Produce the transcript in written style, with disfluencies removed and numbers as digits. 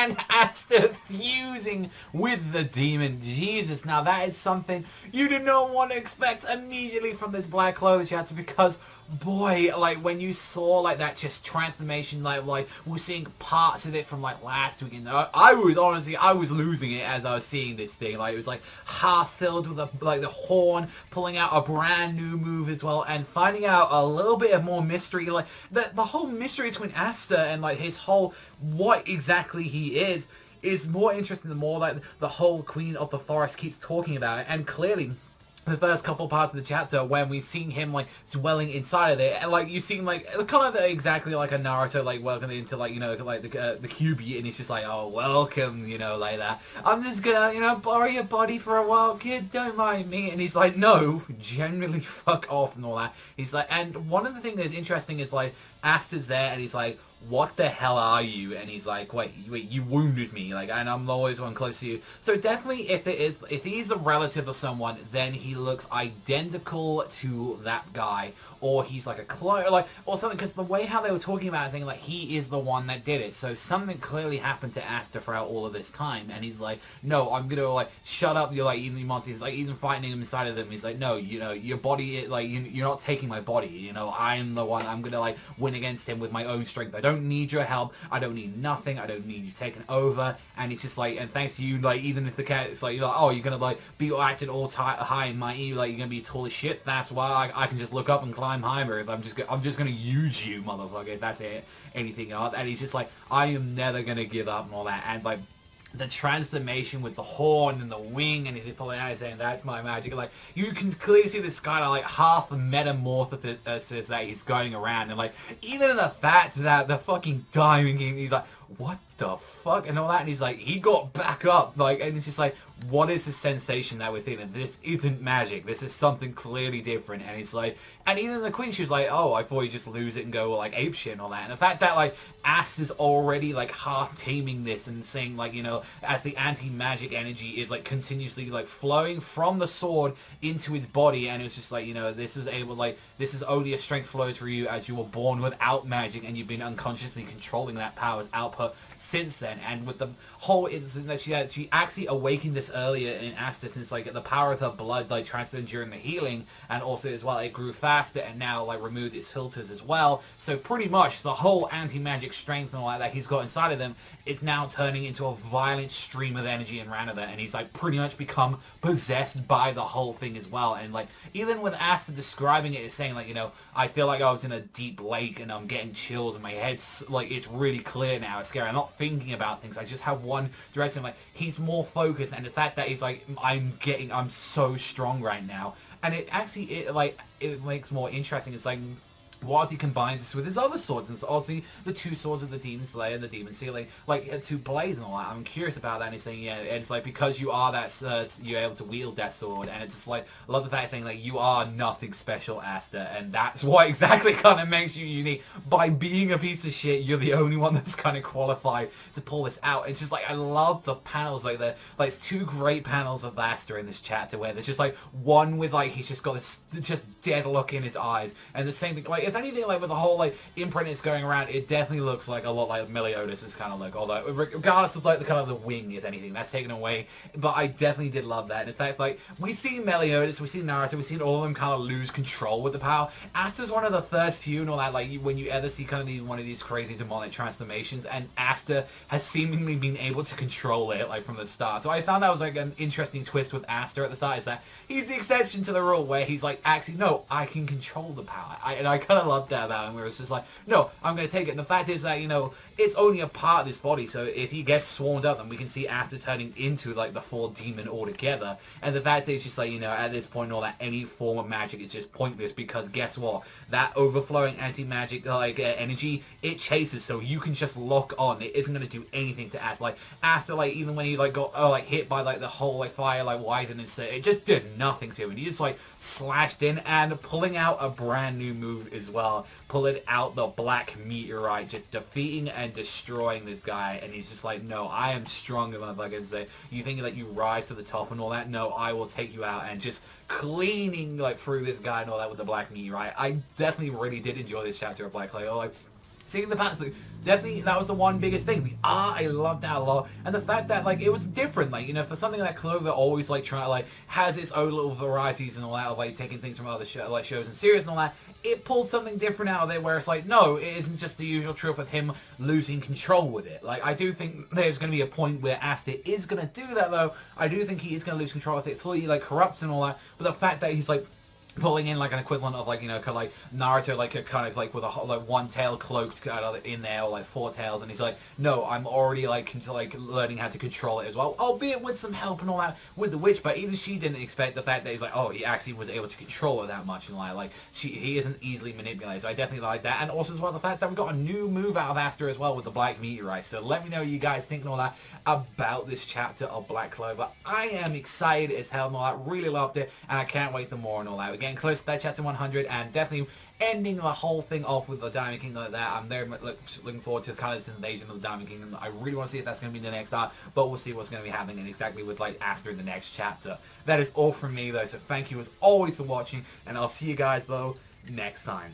and Asta fusing with the demon. Jesus, now that is something you do not want to expect immediately from this Black Clover chapter, because boy, like when you saw like that just transformation, like we're seeing parts of it from like last week, and I was losing it as I was seeing this thing. Like it was like half filled with the horn, pulling out a brand new move as well, and finding out a little bit of more mystery, like the whole mystery between Asta and like his whole what exactly he is more interesting the more like the whole Queen of the Forest keeps talking about it. And clearly the first couple parts of the chapter when we've seen him like dwelling inside of it, and like you see like kind of exactly like a Naruto like welcoming into like, you know, like the Kyuubi, and he's just like, oh, welcome, you know, like that. I'm just gonna, you know, borrow your body for a while, kid, don't mind me. And he's like, no, generally fuck off and all that. He's like, and one of the things that's interesting is like Asta's there and he's like, what the hell are you? And he's like, wait, you wounded me, like, and I'm always one close to you. So definitely, if he's a relative of someone, then he looks identical to that guy, or he's like a clone, like, or something, because the way how they were talking about it, saying like he is the one that did it. So something clearly happened to Asta throughout all of this time, and he's like, no, I'm gonna like shut up, you're like eating the monster. He's like even fighting him inside of them. He's like, no, you know, your body, like you're not taking my body. You know, I'm the one. I'm gonna like win against him with my own strength. I don't need your help. I don't need nothing. I don't need you taking over. And it's just like, and thanks to you, like even if the cat, it's like, you're like, oh, you're gonna like be acting all high and mighty, like you're gonna be tall as shit. That's why I can just look up and climb higher. If I'm just gonna use you, motherfucker. If that's it, anything else. And he's just like, I am never gonna give up and all that. And like the transformation with the horn and the wing, and he's pulling out saying, that's my magic. Like you can clearly see this kind of like half metamorphosis that he's going around, and like even the fact that the fucking Diamond King, he's like, what the fuck, and all that, and he's like, he got back up, like, and it's just like, what is the sensation that we're feeling? This isn't magic, this is something clearly different. And it's like, and even the Queen, she was like, oh, I thought you just lose it and go like ape shit and all that. And the fact that like Asta's already like half taming this and saying like, you know, as the anti-magic energy is like continuously like flowing from the sword into his body, and it was just like, you know, this is able, like, this is only a strength flows for you as you were born without magic, and you've been unconsciously controlling that power's output since then. And with the whole incident that she actually awakened this earlier in Asta, since like the power of her blood like transferred during the healing, and also as well it grew faster and now like removed its filters as well. So pretty much the whole anti-magic strength and all that he's got inside of them is now turning into a violent stream of energy and Ranada, and he's like pretty much become possessed by the whole thing as well. And like even with Asta describing it as saying like, you know, I feel like I was in a deep lake and I'm getting chills and my head's like, it's really clear now, it's scary, I'm not thinking about things, I just have one direction. Like he's more focused, and the fact that he's like, I'm so strong right now. And it actually, it makes more interesting. It's like, what if he combines this with his other swords? And so obviously the two swords of the Demon Slayer and the Demon Sealing, like two blades and all that. I'm curious about that. And he's saying, yeah, it's like, because you are that, you're able to wield that sword. And it's just like, I love the fact he's saying like, you are nothing special, Asta, and that's what exactly kind of makes you unique. By being a piece of shit, you're the only one that's kind of qualified to pull this out. It's just like, I love the panels, like it's two great panels of Asta in this chapter, where there's just like one with like, he's just got this just dead look in his eyes, and the same thing, like, if anything, like with the whole like imprint that's going around, it definitely looks like a lot like Meliodas' kind of look, although regardless of like the kind of the wing, if anything, that's taken away. But I definitely did love that. And it's like we've seen Meliodas, we've seen Naruto, we've seen all of them kind of lose control with the power. Asta's one of the first few and all that, like when you ever see kind of one of these crazy demonic transformations, and Asta has seemingly been able to control it like from the start. So I found that was like an interesting twist with Asta at the start, is that he's the exception to the rule, where he's like, actually no, I can control the power. And I kind of loved that about him, where it's just like, no, I'm going to take it. And the fact is that, you know, it's only a part of this body, so if he gets swarmed up, then we can see Asta turning into like the full demon altogether. And the fact is just like, you know, at this point and all that, any form of magic is just pointless, because guess what, that overflowing anti-magic like energy, it chases, so you can just lock on. It isn't going to do anything to Asta. Like Asta, like even when he like got like hit by like the whole like fire like widen, and so it just did nothing to him. He just like slashed in, and pulling out a brand new move as well, pulling out the black meteorite, just defeating and destroying this guy. And he's just like, no, I am stronger, motherfucker. Say, you think that you rise to the top and all that? No, I will take you out. And just cleaning like through this guy and all that with the black meteorite. I definitely really did enjoy this chapter of Black Clover. Like, seeing the past, like, definitely that was the one biggest thing. The art, I loved that a lot, and the fact that like it was different. Like, you know, for something like Clover always like try like has its own little varieties and all that of like taking things from other shows and series and all that. It pulled something different out of there where it's like, no, it isn't just the usual trope of him losing control with it. Like, I do think there's going to be a point where Asta is going to do that, though. I do think he is going to lose control with it, fully like corrupts and all that. But the fact that he's like pulling in like an equivalent of like, you know, kind of like Naruto, like a kind of like with a like one tail cloaked in there, or like four tails, and he's like, no, I'm already like learning how to control it as well, albeit with some help and all that with the witch. But even she didn't expect the fact that he's like, oh, he actually was able to control her that much, and like he isn't easily manipulated. So I definitely like that, and also as well the fact that we got a new move out of Asta as well with the Black Meteorite. So let me know what you guys think and all that about this chapter of Black Clover. I am excited as hell and all that, really loved it, and I can't wait for more and all that. Getting close to that chapter 100 and definitely ending the whole thing off with the Diamond Kingdom like that. I'm very much looking forward to kind of this invasion of the Diamond Kingdom. I really want to see if that's going to be the next arc, but we'll see what's going to be happening and exactly with like Asta in the next chapter. That is all from me though, so thank you as always for watching, and I'll see you guys though next time.